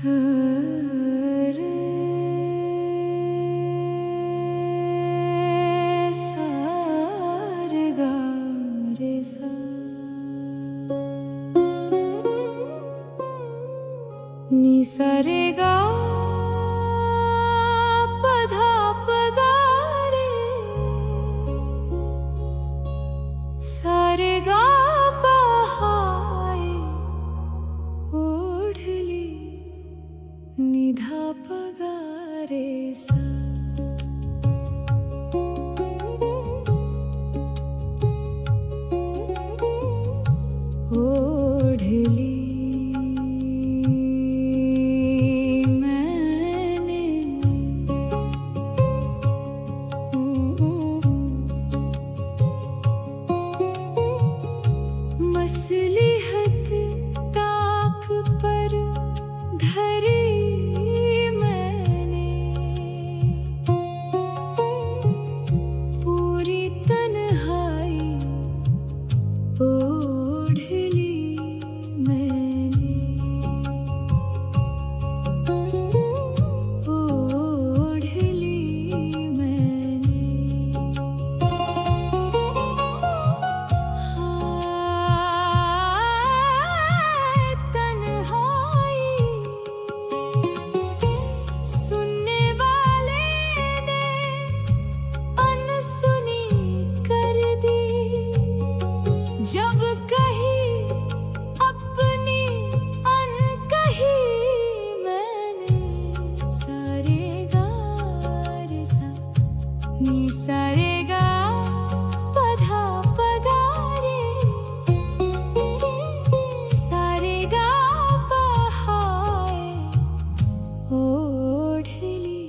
नि सा रे गा प धा प गा रे सा रे गा प हाय ओढली नि धा प गा रे सा ओढली मसलिहत ताक पर धरी मैंने, पूरी तन्हाई ओढ़ ली मैंने, ओढ़ ली मैंने। जब कही अपनी अनकही मैंने, सारे गा रे सा नि सारे गा प धा प गा रे सारे गा प हाय ओढ़ली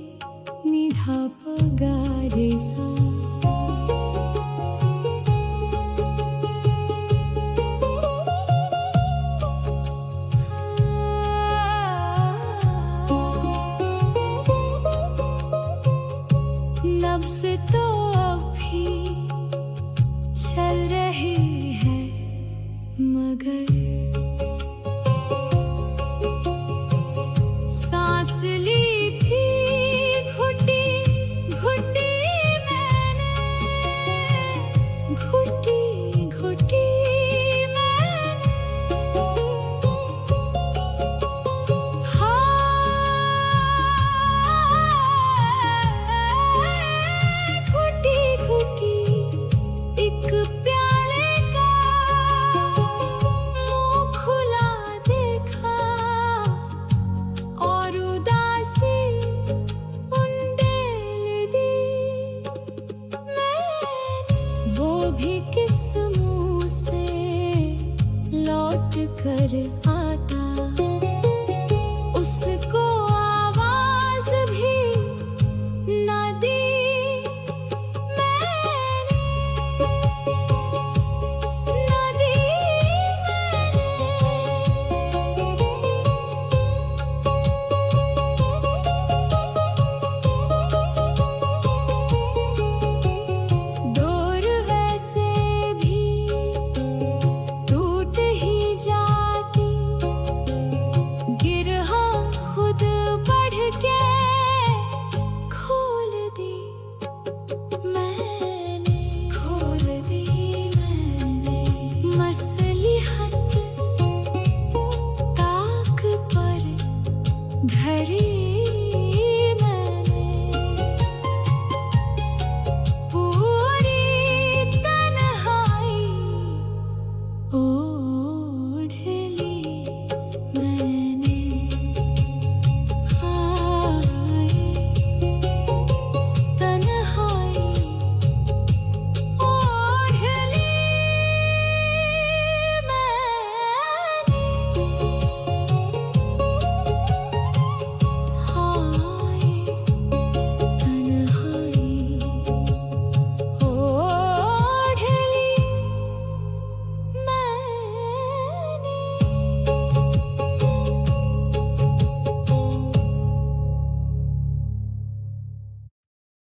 नि धा प गा रे सा। लब से तो अब भी चल रही है मगर सांस ली थी घुटी घुटी मैंने, घुटी घुटी मैंने। एक प्याले का मुंह खुला देखा और उदासी उंडेल दी मैंने, वो भी किस मुंह से लौट कर आता, उसको आवाज भी न दी मसलिहत ताक पर धरी